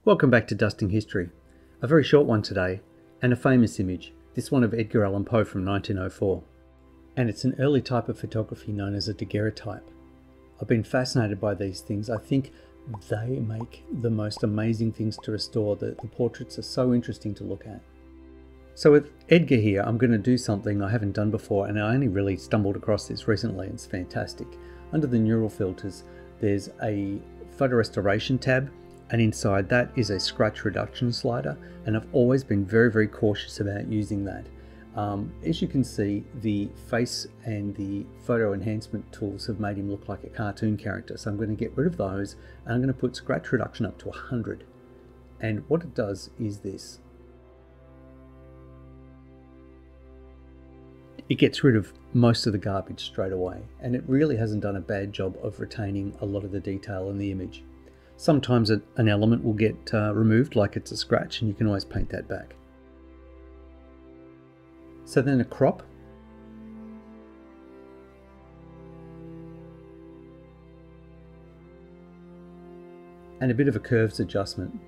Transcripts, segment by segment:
Welcome back to Dusting History. A very short one today, and a famous image, this one of Edgar Allan Poe from 1904. And it's an early type of photography known as a daguerreotype. I've been fascinated by these things. I think they make the most amazing things to restore. The portraits are so interesting to look at. So with Edgar here, I'm going to do something I haven't done before, and I only really stumbled across this recently. It's fantastic. Under the neural filters, there's a photo restoration tab, and inside that is a scratch reduction slider, and I've always been very cautious about using that. As you can see, the face and the photo enhancement tools have made him look like a cartoon character, so I'm going to get rid of those and I'm going to put scratch reduction up to 100. And what it does is this. It gets rid of most of the garbage straight away, and it really hasn't done a bad job of retaining a lot of the detail in the image. Sometimes an element will get removed, like it's a scratch, and you can always paint that back. So then a crop. And a bit of a curves adjustment.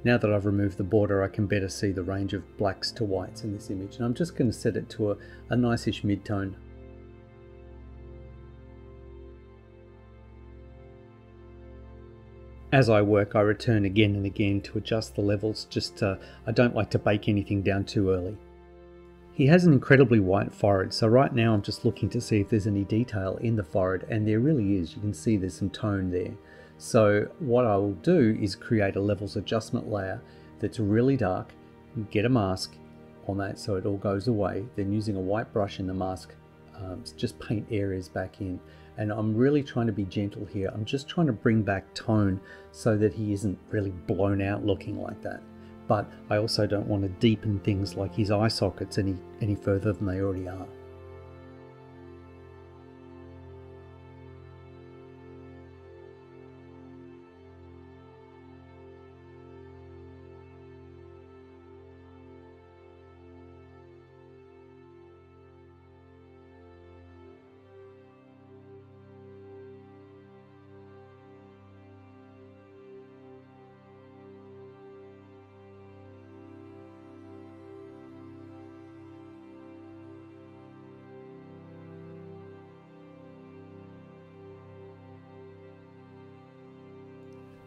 Now that I've removed the border, I can better see the range of blacks to whites in this image, and I'm just going to set it to a nice-ish mid-tone. As I work, I return again and again to adjust the levels. I don't like to bake anything down too early. He has an incredibly white forehead, so right now I'm just looking to see if there's any detail in the forehead, and there really is. You can see there's some tone there. So what I will do is create a levels adjustment layer that's really dark, get a mask on that so it all goes away, then using a white brush in the mask, just paint areas back in. And I'm really trying to be gentle here. I'm just trying to bring back tone so that he isn't really blown out looking like that. But I also don't want to deepen things like his eye sockets any further than they already are.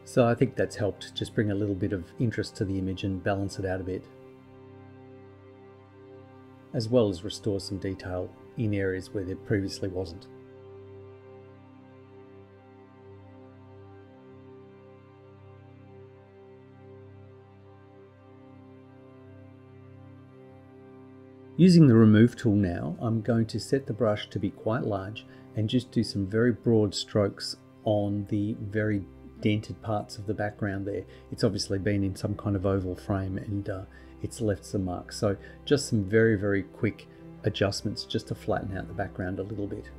So I think that's helped just bring a little bit of interest to the image and balance it out a bit, as well as restore some detail in areas where there previously wasn't. Using the remove tool now, I'm going to set the brush to be quite large and just do some very broad strokes on the very dented parts of the background there. It's obviously been in some kind of oval frame, and it's left some marks. So just some very quick adjustments just to flatten out the background a little bit.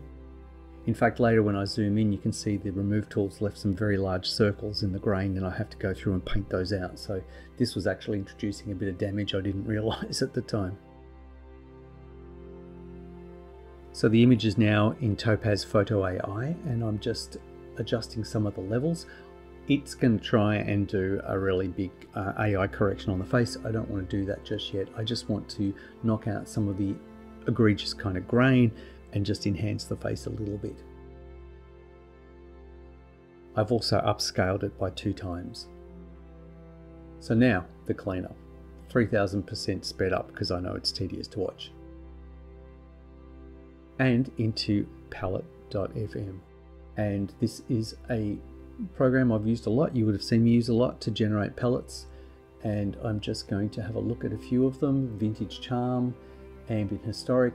In fact, later when I zoom in, you can see the remove tool's left some very large circles in the grain, and I have to go through and paint those out. So this was actually introducing a bit of damage I didn't realize at the time. So the image is now in Topaz Photo AI, and I'm just adjusting some of the levels. It's going to try and do a really big AI correction on the face. I don't want to do that just yet. I just want to knock out some of the egregious kind of grain and just enhance the face a little bit. I've also upscaled it by 2 times. So now the cleanup, 3000% sped up because I know it's tedious to watch. And into palette.fm. And this is a program I've used a lot. You would have seen me use a lot to generate palettes, and I'm just going to have a look at a few of them. Vintage Charm, Ambient Historic,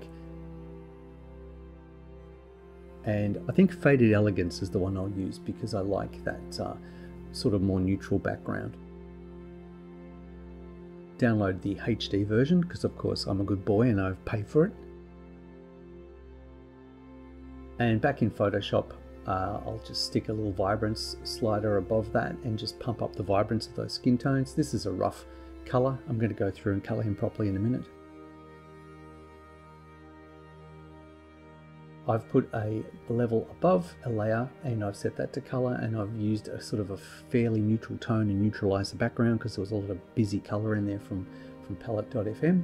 and I think Faded Elegance is the one I'll use because I like that sort of more neutral background. Download the HD version because of course I'm a good boy and I've paid for it. And back in Photoshop, I'll just stick a little vibrance slider above that and just pump up the vibrance of those skin tones. This is a rough color. I'm going to go through and color him properly in a minute. I've put a level above a layer and I've set that to color, and I've used a sort of a fairly neutral tone and neutralize the background because there was a lot of busy color in there from palette.fm.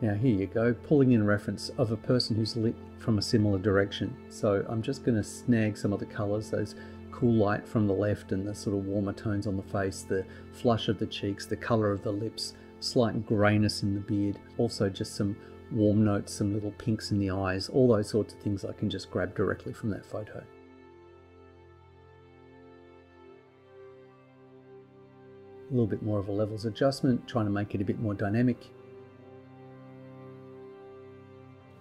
Now here you go, pulling in reference of a person who's lit from a similar direction. So I'm just going to snag some of the colors, those cool light from the left and the sort of warmer tones on the face, the flush of the cheeks, the color of the lips, slight grayness in the beard, also just some warm notes, some little pinks in the eyes, all those sorts of things I can just grab directly from that photo. A little bit more of a levels adjustment, trying to make it a bit more dynamic.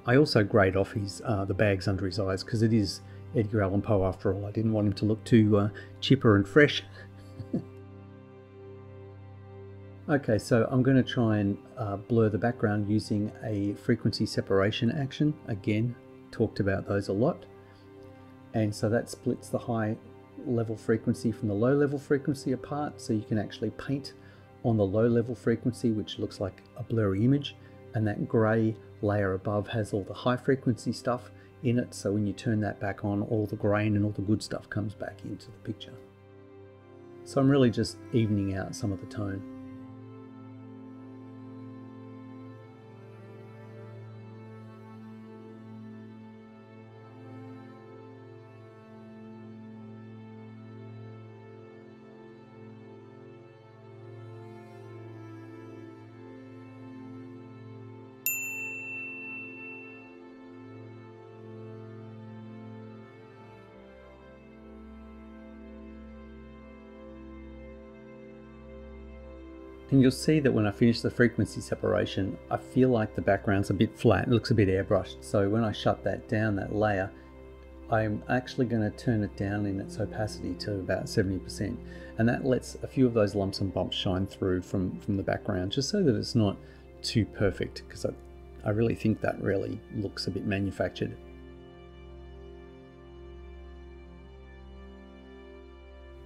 I also grayed off the bags under his eyes because it is Edgar Allan Poe after all. I didn't want him to look too chipper and fresh. Okay, so I'm going to try and blur the background using a frequency separation action. Again, talked about those a lot. And so that splits the high level frequency from the low level frequency apart, so you can actually paint on the low level frequency, which looks like a blurry image, and that grey layer above has all the high frequency stuff in it, so when you turn that back on, all the grain and all the good stuff comes back into the picture. So I'm really just evening out some of the tone. And you'll see that when I finish the frequency separation, I feel like the background's a bit flat, it looks a bit airbrushed. So when I shut that down, that layer, I'm actually going to turn it down in its opacity to about 70%. And that lets a few of those lumps and bumps shine through from the background, just so that it's not too perfect, because I really think that really looks a bit manufactured.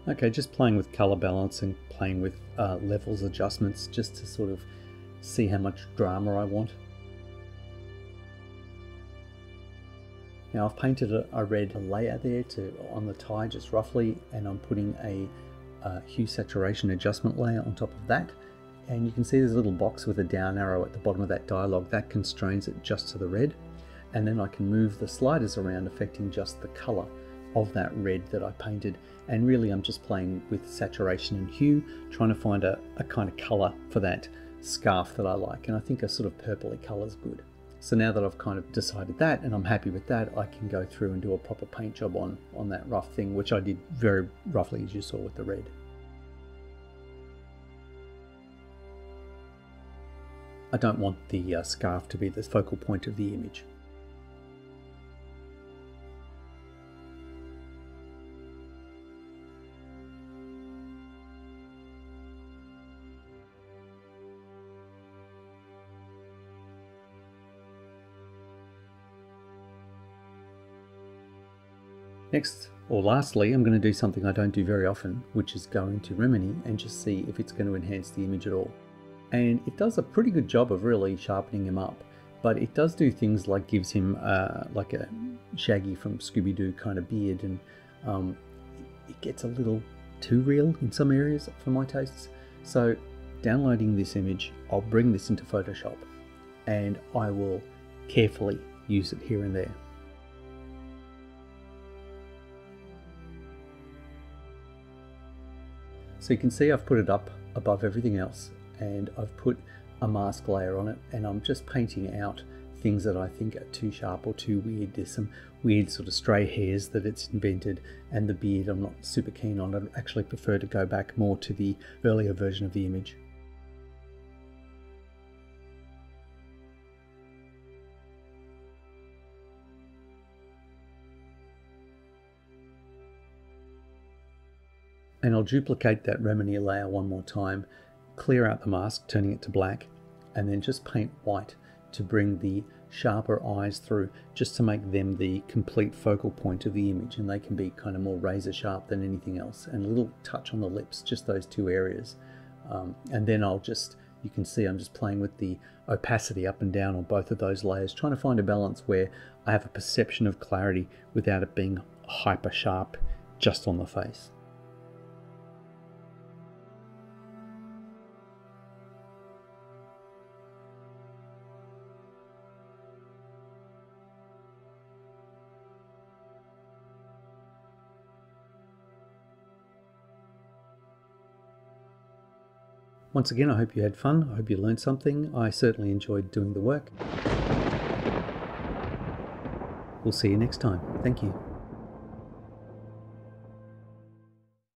Okay, just playing with color balance and playing with levels adjustments just to sort of see how much drama I want. Now I've painted a red layer there on the tie just roughly, and I'm putting a hue saturation adjustment layer on top of that. And you can see there's a little box with a down arrow at the bottom of that dialogue that constrains it just to the red. And then I can move the sliders around, affecting just the color of that red that I painted. And really I'm just playing with saturation and hue, trying to find a kind of color for that scarf that I like, and I think a sort of purpley color is good. So now that I've kind of decided that and I'm happy with that, I can go through and do a proper paint job on that rough thing, which I did very roughly as you saw with the red. I don't want the scarf to be the focal point of the image. Next, or lastly, I'm going to do something I don't do very often, which is go into Remini and just see if it's going to enhance the image at all. And it does a pretty good job of really sharpening him up, but it does do things like gives him like a Shaggy from Scooby-Doo kind of beard, and it gets a little too real in some areas for my tastes. So downloading this image, I'll bring this into Photoshop and I will carefully use it here and there. So you can see I've put it up above everything else, and I've put a mask layer on it, and I'm just painting out things that I think are too sharp or too weird. There's some weird sort of stray hairs that it's invented, and the beard I'm not super keen on. I'd actually prefer to go back more to the earlier version of the image. And I'll duplicate that Remini layer one more time, clear out the mask, turning it to black, and then just paint white to bring the sharper eyes through, just to make them the complete focal point of the image, and they can be kind of more razor sharp than anything else. And a little touch on the lips, just those two areas. And then you can see I'm just playing with the opacity up and down on both of those layers, trying to find a balance where I have a perception of clarity without it being hyper sharp just on the face. Once again, I hope you had fun. I hope you learned something. I certainly enjoyed doing the work. We'll see you next time. Thank you.